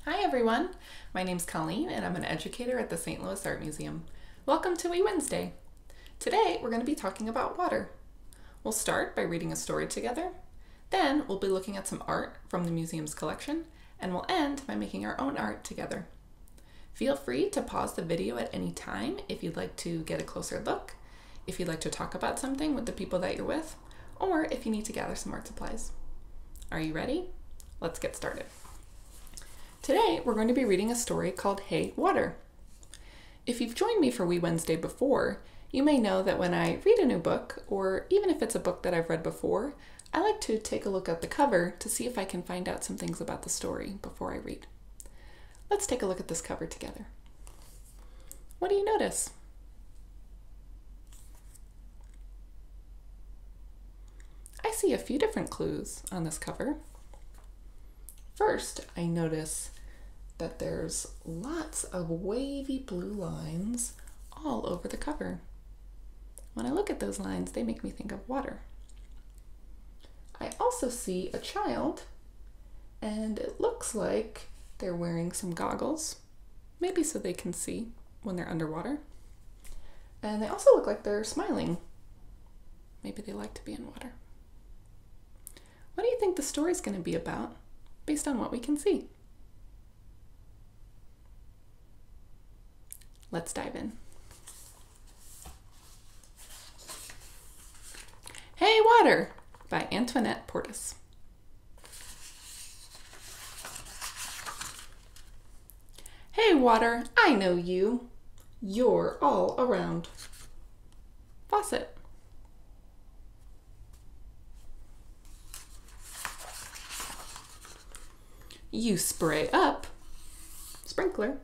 Hi everyone, my name's Colleen and I'm an educator at the St. Louis Art Museum. Welcome to Wee Wednesday. Today we're going to be talking about water. We'll start by reading a story together, then we'll be looking at some art from the museum's collection, and we'll end by making our own art together. Feel free to pause the video at any time if you'd like to get a closer look, if you'd like to talk about something with the people that you're with, or if you need to gather some art supplies. Are you ready? Let's get started. Today, we're going to be reading a story called Hey, Water. If you've joined me for Wee Wednesday before, you may know that when I read a new book, or even if it's a book that I've read before, I like to take a look at the cover to see if I can find out some things about the story before I read. Let's take a look at this cover together. What do you notice? I see a few different clues on this cover. First, I notice that there's lots of wavy blue lines all over the cover. When I look at those lines, they make me think of water. I also see a child, and it looks like they're wearing some goggles, maybe so they can see when they're underwater. And they also look like they're smiling. Maybe they like to be in water. What do you think the story's going to be about based on what we can see? Let's dive in. Hey, Water by Antoinette Portis. Hey, Water, I know you. You're all around. Faucet. You spray up. Sprinkler.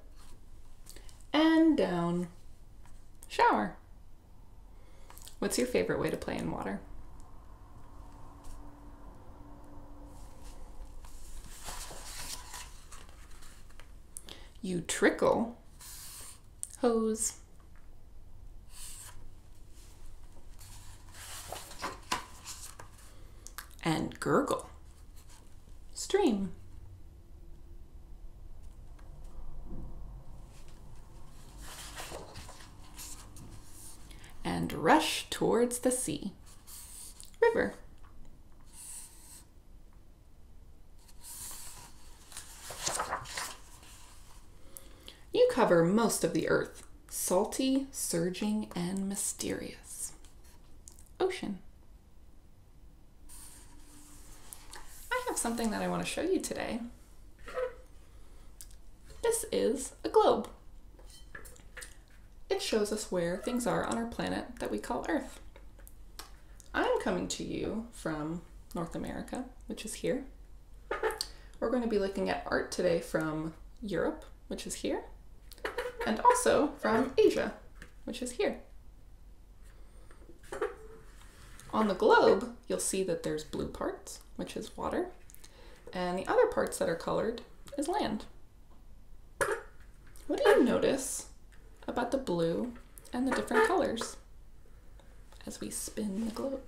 And down. Shower. What's your favorite way to play in water? You trickle. Hose. And gurgle. Stream. And rush towards the sea. River. You cover most of the earth, salty, surging, and mysterious. Ocean. I have something that I want to show you today. This is a globe. It shows us where things are on our planet that we call Earth. I'm coming to you from North America, which is here. We're going to be looking at art today from Europe, which is here, and also from Asia, which is here. On the globe, you'll see that there's blue parts, which is water, and the other parts that are colored is land. What do you notice about the blue and the different colors as we spin the globe?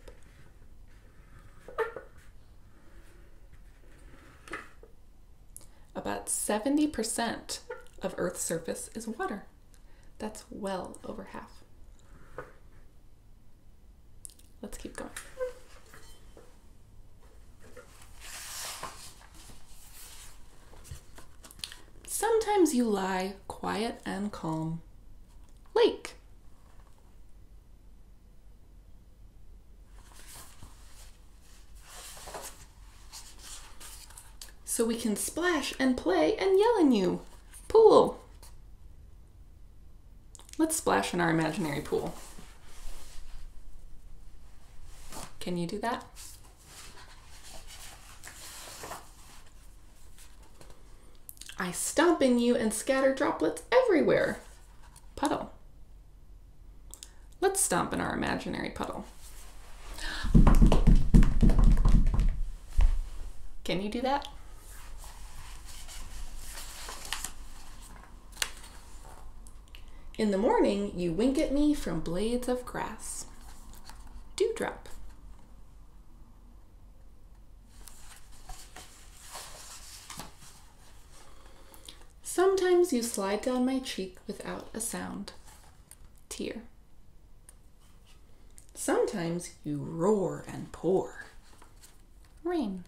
About 70% of Earth's surface is water. That's well over half. Let's keep going. Sometimes you lie quiet and calm. Lake. So we can splash and play and yell in you. Pool. Let's splash in our imaginary pool. Can you do that? I stomp in you and scatter droplets everywhere. Puddle. Let's stomp in our imaginary puddle. Can you do that? In the morning, you wink at me from blades of grass. Dewdrop. Sometimes you slide down my cheek without a sound. Tear. Sometimes you roar and pour. Rain.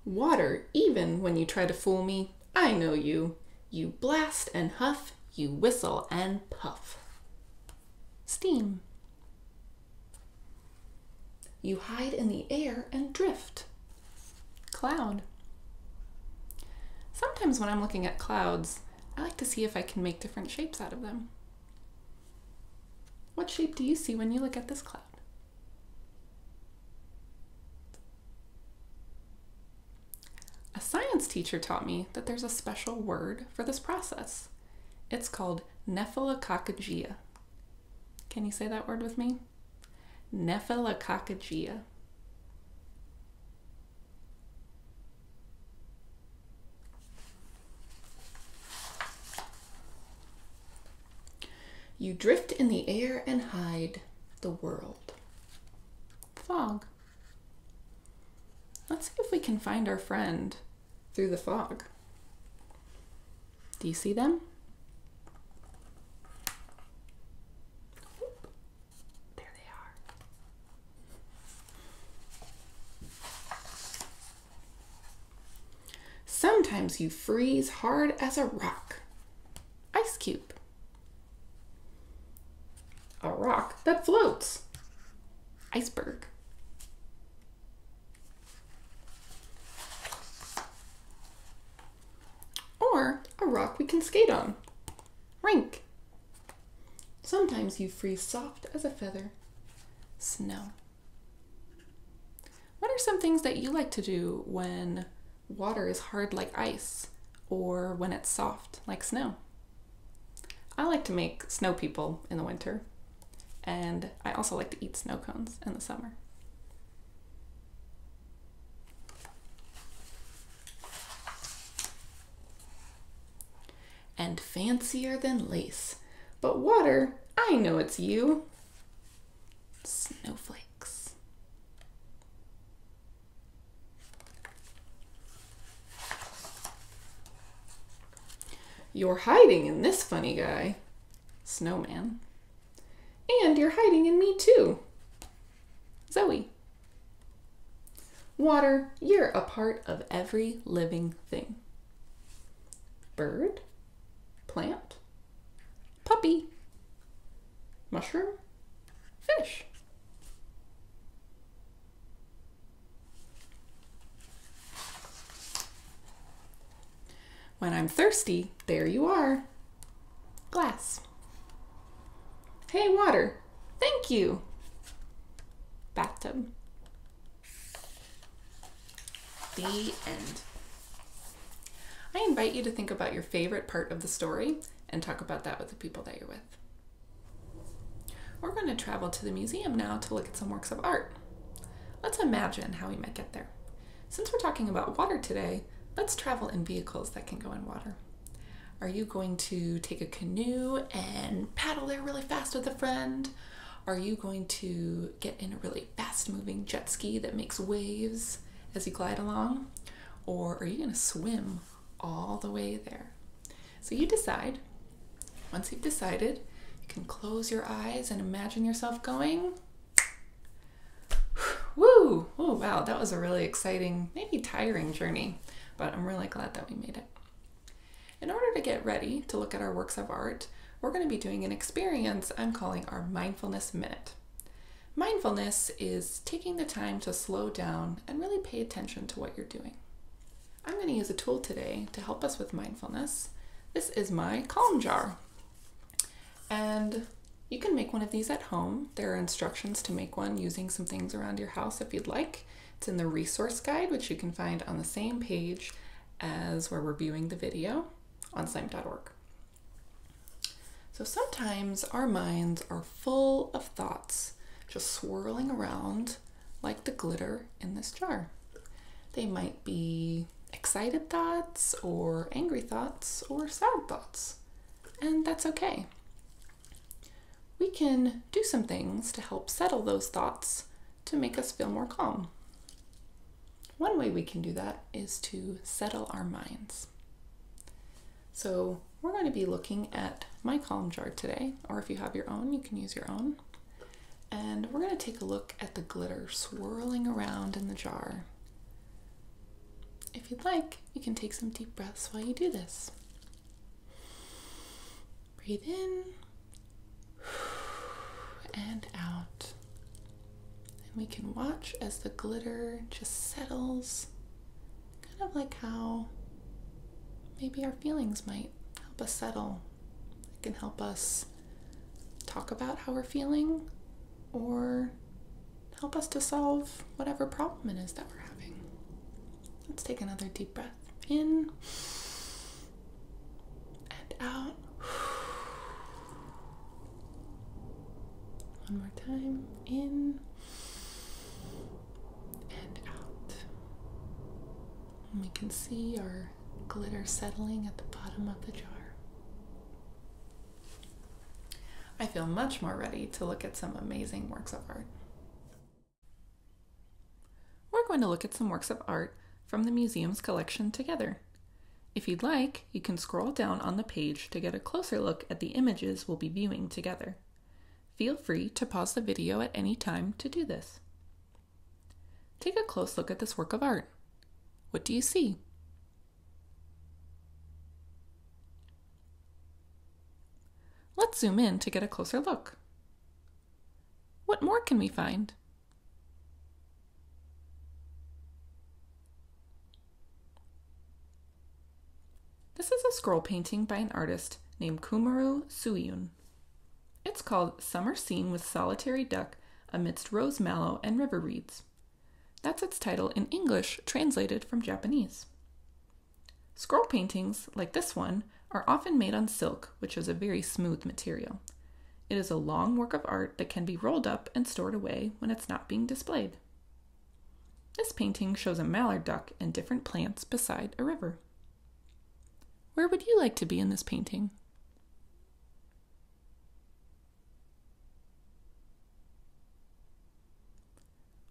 Water, even when you try to fool me, I know you. You blast and huff, you whistle and puff. Steam. You hide in the air and drift. Cloud. Sometimes when I'm looking at clouds, I like to see if I can make different shapes out of them. What shape do you see when you look at this cloud? A science teacher taught me that there's a special word for this process. It's called nephelococcagia. Can you say that word with me? Nephelococcagia. You drift in the air and hide the world. Fog. Let's see if we can find our friend through the fog. Do you see them? There they are. Sometimes you freeze hard as a rock. Ice cube. A rock that floats. Iceberg. Or a rock we can skate on. Rink. Sometimes you freeze soft as a feather. Snow. What are some things that you like to do when water is hard like ice or when it's soft like snow? I like to make snow people in the winter, and I also like to eat snow cones in the summer. And fancier than lace, but water, I know it's you. Snowflakes. You're hiding in this funny guy, Snowman. And you're hiding in me too, Zoe. Water, you're a part of every living thing. Bird, plant, puppy, mushroom, fish. When I'm thirsty, there you are. Glass. Hey, water. Thank you. Bathtub. The end. I invite you to think about your favorite part of the story and talk about that with the people that you're with. We're going to travel to the museum now to look at some works of art. Let's imagine how we might get there. Since we're talking about water today, let's travel in vehicles that can go in water. Are you going to take a canoe and paddle there really fast with a friend? Are you going to get in a really fast-moving jet ski that makes waves as you glide along? Or are you going to swim all the way there? So you decide. Once you've decided, you can close your eyes and imagine yourself going. Woo! Oh wow, that was a really exciting, maybe tiring journey, but I'm really glad that we made it. In order to get ready to look at our works of art, we're going to be doing an experience I'm calling our Mindfulness Minute. Mindfulness is taking the time to slow down and really pay attention to what you're doing. I'm going to use a tool today to help us with mindfulness. This is my Calm Jar. And you can make one of these at home. There are instructions to make one using some things around your house if you'd like. It's in the resource guide, which you can find on the same page as where we're viewing the video on slime.org. So sometimes our minds are full of thoughts, just swirling around like the glitter in this jar. They might be excited thoughts or angry thoughts or sad thoughts, and that's okay. We can do some things to help settle those thoughts to make us feel more calm. One way we can do that is to settle our minds. So we're going to be looking at my calm jar today, or if you have your own, you can use your own. And we're going to take a look at the glitter swirling around in the jar. If you'd like, you can take some deep breaths while you do this. Breathe in and out. And we can watch as the glitter just settles, kind of like how maybe our feelings might help us settle. It can help us talk about how we're feeling or help us to solve whatever problem it is that we're having. Let's take another deep breath in and out. One more time, in and out. And we can see our glitter settling at the bottom of the jar. I feel much more ready to look at some amazing works of art. We're going to look at some works of art from the museum's collection together. If you'd like, you can scroll down on the page to get a closer look at the images we'll be viewing together. Feel free to pause the video at any time to do this. Take a close look at this work of art. What do you see? Let's zoom in to get a closer look. What more can we find? This is a scroll painting by an artist named Kumaru Suyun. It's called Summer Scene with Solitary Duck Amidst Rose Mallow and River Reeds. That's its title in English, translated from Japanese. Scroll paintings, like this one, are often made on silk, which is a very smooth material. It is a long work of art that can be rolled up and stored away when it's not being displayed. This painting shows a mallard duck and different plants beside a river. Where would you like to be in this painting?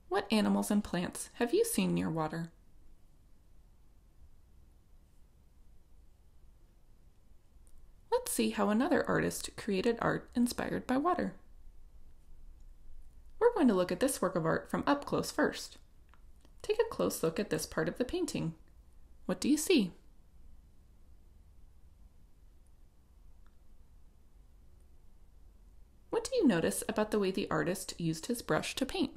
What animals and plants have you seen near water? Let's see how another artist created art inspired by water. We're going to look at this work of art from up close first. Take a close look at this part of the painting. What do you see? What do you notice about the way the artist used his brush to paint?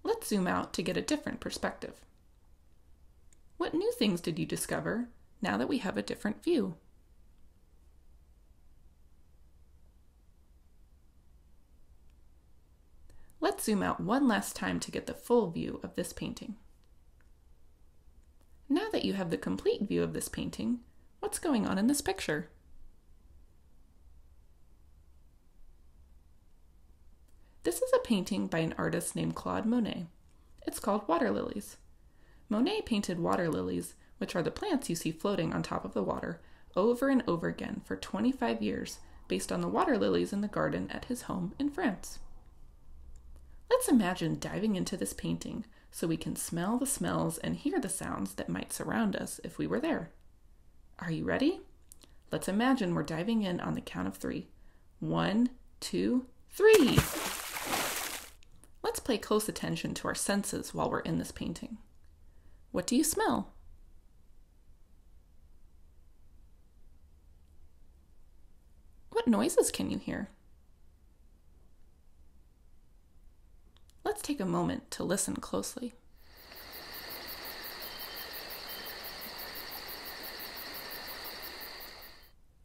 Let's zoom out to get a different perspective. What new things did you discover now that we have a different view? Let's zoom out one last time to get the full view of this painting. Now that you have the complete view of this painting, what's going on in this picture? This is a painting by an artist named Claude Monet. It's called Water Lilies. Monet painted water lilies, which are the plants you see floating on top of the water, over and over again for 25 years, based on the water lilies in the garden at his home in France. Let's imagine diving into this painting so we can smell the smells and hear the sounds that might surround us if we were there. Are you ready? Let's imagine we're diving in on the count of 3. 1, 2, 3! Let's pay close attention to our senses while we're in this painting. What do you smell? What noises can you hear? Let's take a moment to listen closely.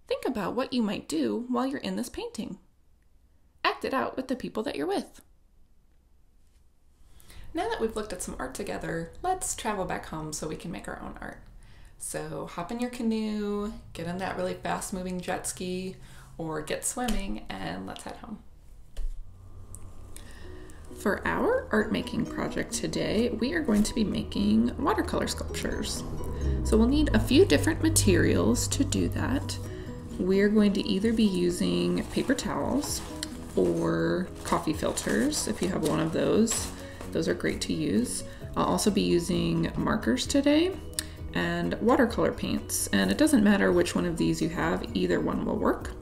Think about what you might do while you're in this painting. Act it out with the people that you're with. Now that we've looked at some art together, let's travel back home so we can make our own art. So hop in your canoe, get in that really fast-moving jet ski, or get swimming, and let's head home. For our art making project today, we are going to be making watercolor sculptures. So we'll need a few different materials to do that. we're going to either be using paper towels or coffee filters. If you have one of those are great to use. I'll also be using markers today and watercolor paints, and it doesn't matter which one of these you have, either one will work.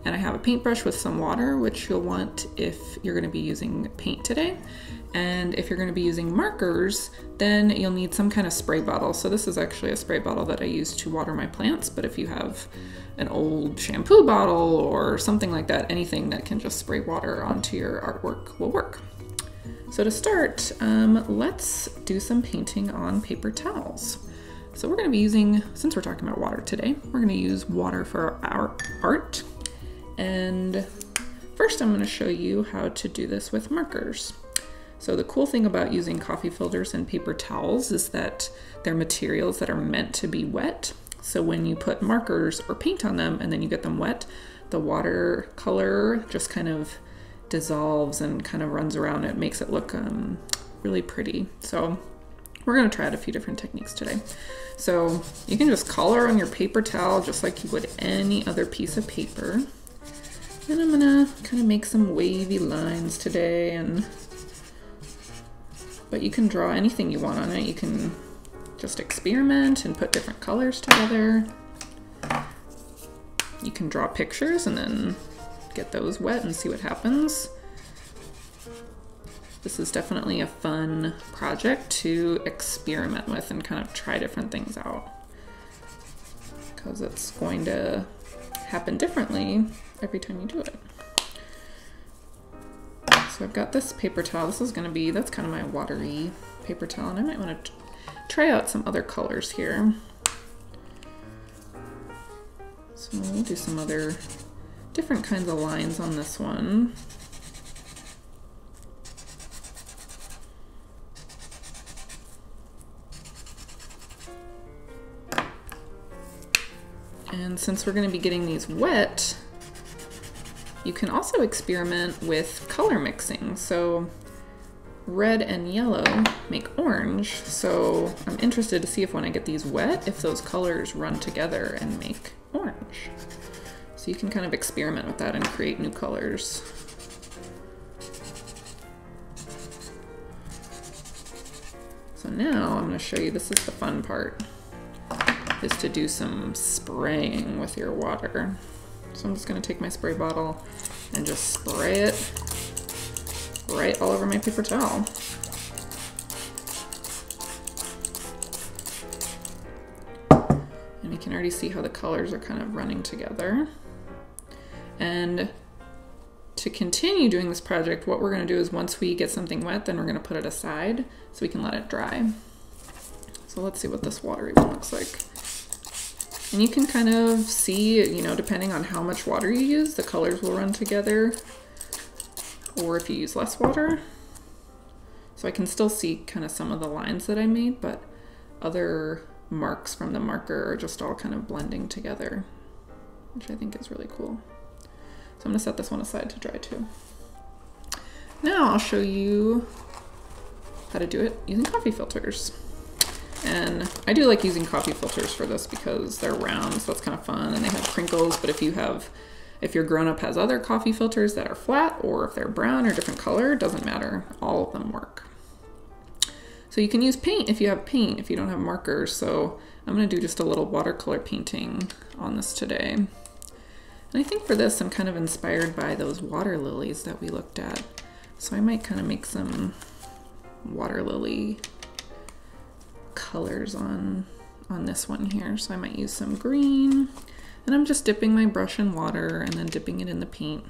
And I have a paintbrush with some water, which you'll want if you're going to be using paint today. And if you're going to be using markers, then you'll need some kind of spray bottle. So this is actually a spray bottle that I use to water my plants, but if you have an old shampoo bottle or something like that, anything that can just spray water onto your artwork will work. So to start, let's do some painting on paper towels. So we're going to be using, since we're talking about water today, we're going to use water for our art. And first I'm going to show you how to do this with markers. So the cool thing about using coffee filters and paper towels is that they're materials that are meant to be wet. So when you put markers or paint on them and then you get them wet, the watercolor just kind of dissolves and kind of runs around. It makes it look really pretty. So we're going to try out a few different techniques today. So you can just color on your paper towel just like you would any other piece of paper. And I'm gonna kind of make some wavy lines today, but you can draw anything you want on it. You can just experiment and put different colors together. You can draw pictures and then get those wet and see what happens. This is definitely a fun project to experiment with and kind of try different things out, because it's going to happen differently every time you do it. So I've got this paper towel. This is going to be, that's kind of my watery paper towel, and I might want to try out some other colors here. So we'll do some other different kinds of lines on this one. And since we're going to be getting these wet, you can also experiment with color mixing. So red and yellow make orange. So I'm interested to see if when I get these wet, if those colors run together and make orange. So you can kind of experiment with that and create new colors. So now I'm going to show you, this is the fun part, is to do some spraying with your water. So I'm just going to take my spray bottle and just spray it right all over my paper towel. And you can already see how the colors are kind of running together. And to continue doing this project, what we're going to do is once we get something wet, then we're going to put it aside so we can let it dry. So let's see what this watery one looks like. And you can kind of see, you know, depending on how much water you use, the colors will run together, or if you use less water. So I can still see kind of some of the lines that I made, but other marks from the marker are just all kind of blending together, which I think is really cool. So I'm gonna set this one aside to dry too. Now I'll show you how to do it using coffee filters. And I do like using coffee filters for this because they're round, so it's kind of fun, and they have crinkles. But if your grown-up has other coffee filters that are flat, or if they're brown or different color, it doesn't matter. All of them work. So you can use paint if you have paint, if you don't have markers. So I'm gonna do just a little watercolor painting on this today. And I think for this, I'm kind of inspired by those water lilies that we looked at. So I might kind of make some water lily colors on this one here. So I might use some green, and I'm just dipping my brush in water and then dipping it in the paint.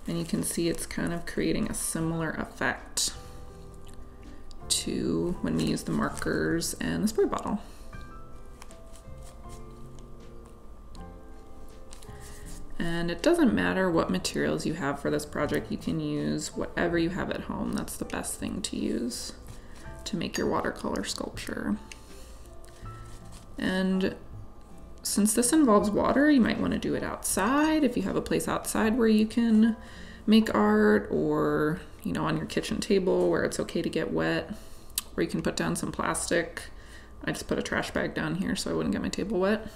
And you can see it's kind of creating a similar effect to when we use the markers and the spray bottle. And it doesn't matter what materials you have for this project, you can use whatever you have at home. That's the best thing to use to make your watercolor sculpture. And since this involves water, you might want to do it outside if you have a place outside where you can make art, or you know, on your kitchen table where it's okay to get wet, or you can put down some plastic. I just put a trash bag down here so I wouldn't get my table wet.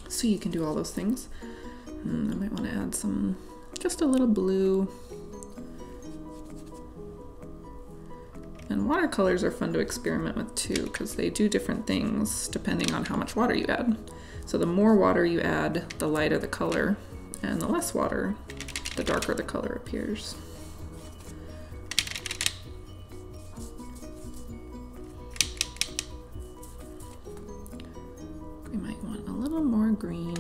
So you can do all those things. I might want to add some, just a little blue. And watercolors are fun to experiment with too, because they do different things depending on how much water you add. So the more water you add, the lighter the color, and the less water, the darker the color appears. We might want a little more green.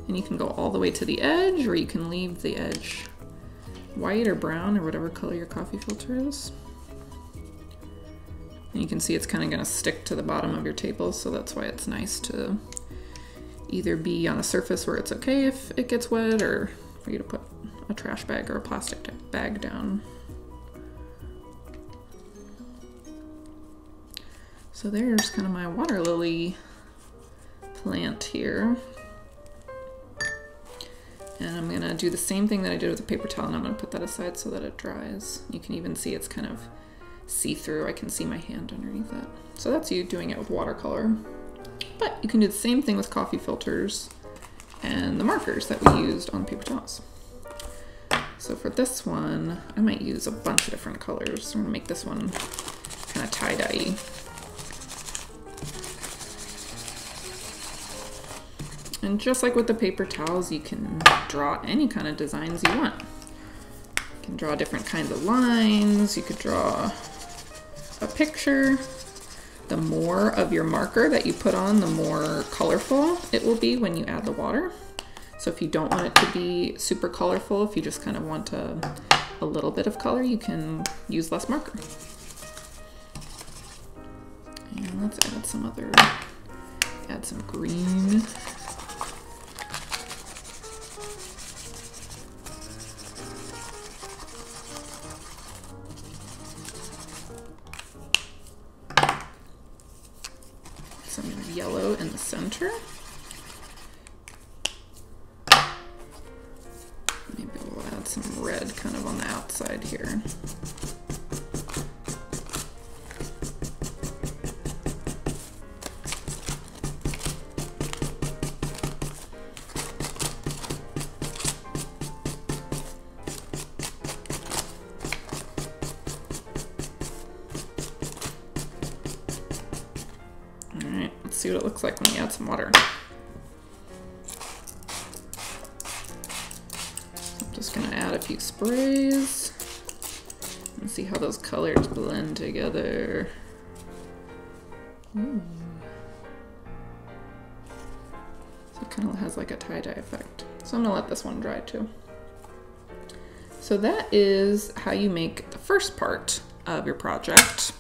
And you can go all the way to the edge, or you can leave the edge white or brown or whatever color your coffee filter is. And you can see it's kind of going to stick to the bottom of your table, so that's why it's nice to either be on a surface where it's okay if it gets wet, or for you to put a trash bag or a plastic bag down. So there's kind of my water lily plant here. And I'm gonna do the same thing that I did with the paper towel, and I'm gonna put that aside so that it dries. You can even see it's kind of see-through. I can see my hand underneath that. So that's you doing it with watercolor. But you can do the same thing with coffee filters and the markers that we used on paper towels. So for this one, I might use a bunch of different colors. I'm gonna make this one kind of tie-dye-y. And just like with the paper towels, you can draw any kind of designs you want. You can draw different kinds of lines. You could draw a picture. The more of your marker that you put on, the more colorful it will be when you add the water. So if you don't want it to be super colorful, if you just kind of want a little bit of color, you can use less marker. And let's add some green. Some yellow in the center. Maybe we'll add some red kind of on the outside here. See what it looks like when you add some water. I'm just gonna add a few sprays and see how those colors blend together. Ooh. So it kind of has like a tie-dye effect. So I'm gonna let this one dry too. So that is how you make the first part of your project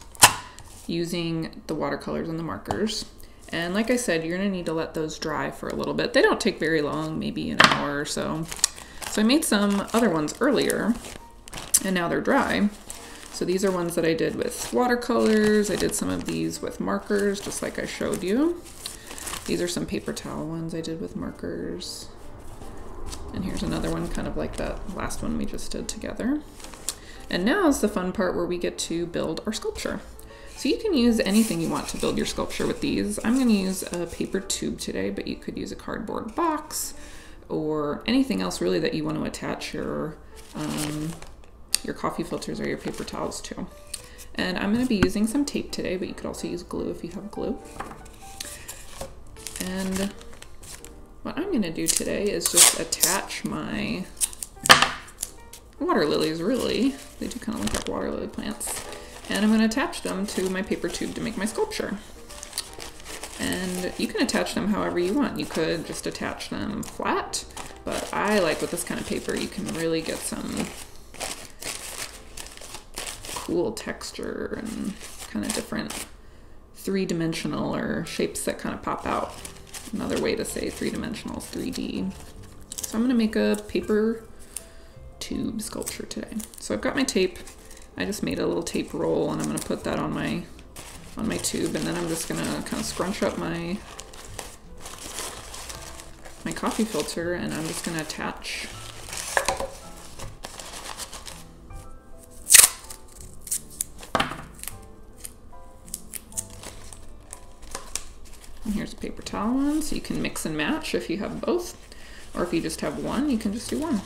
using the watercolors and the markers. And like I said, you're gonna need to let those dry for a little bit. They don't take very long, maybe an hour or so. So I made some other ones earlier, and now they're dry. So these are ones that I did with watercolors. I did some of these with markers, just like I showed you. These are some paper towel ones I did with markers. And here's another one kind of like that last one we just did together. And now is the fun part where we get to build our sculpture. So you can use anything you want to build your sculpture with these. I'm gonna use a paper tube today, but you could use a cardboard box or anything else really that you want to attach your coffee filters or your paper towels to. And I'm gonna be using some tape today, but you could also use glue if you have glue. And what I'm gonna do today is just attach my water lilies, really. They do kind of look like water lily plants. And I'm going to attach them to my paper tube to make my sculpture. And you can attach them however you want. You could just attach them flat, but I like with this kind of paper, you can really get some cool texture and kind of different three-dimensional or shapes that kind of pop out. Another way to say three-dimensional is 3D. So I'm going to make a paper tube sculpture today. So I've got my tape. I just made a little tape roll, and I'm going to put that on my tube, and then I'm just going to kind of scrunch up my coffee filter, and I'm just going to attach paper towel ones. You can mix and match if you have both, or if you just have one, you can just do one.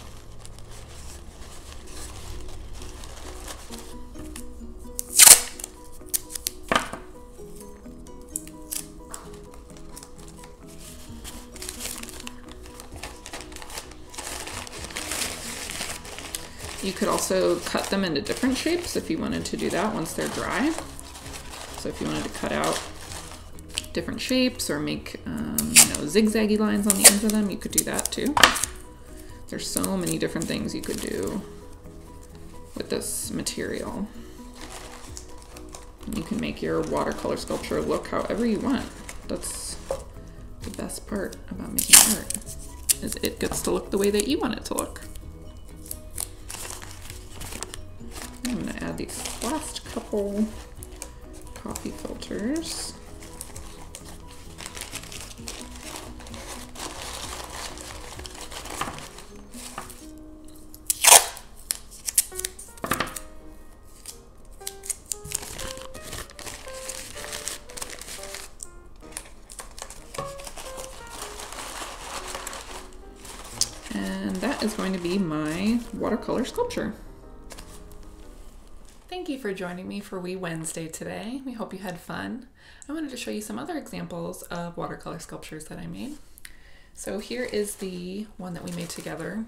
You could also cut them into different shapes if you wanted to do that once they're dry. So if you wanted to cut out different shapes or make zigzaggy lines on the ends of them, you could do that too. There's so many different things you could do with this material. You can make your watercolor sculpture look however you want. That's the best part about making art, is it gets to look the way that you want it to look. I'm gonna add these last couple coffee filters. And that is going to be my watercolor sculpture. Thank you for joining me for Wee Wednesday today. We hope you had fun. I wanted to show you some other examples of watercolor sculptures that I made. So here is the one that we made together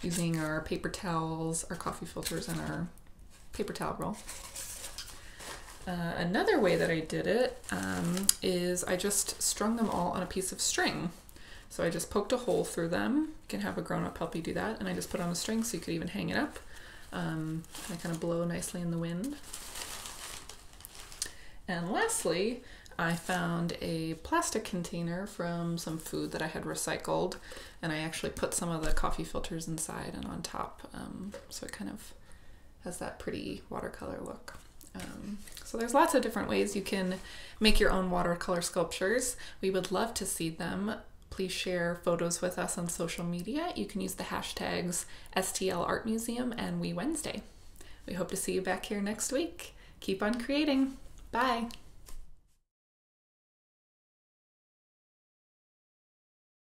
using our paper towels, our coffee filters, and our paper towel roll. Another way that I did it is I just strung them all on a piece of string. So I just poked a hole through them. You can have a grown-up help you do that. And I just put on a string so you could even hang it up. And I kind of blow nicely in the wind. And lastly, I found a plastic container from some food that I had recycled, and I actually put some of the coffee filters inside and on top, so it kind of has that pretty watercolor look. So there's lots of different ways you can make your own watercolor sculptures. We would love to see them. Please share photos with us on social media. You can use the hashtags STL Art Museum and Wee Wednesday. We hope to see you back here next week. Keep on creating. Bye.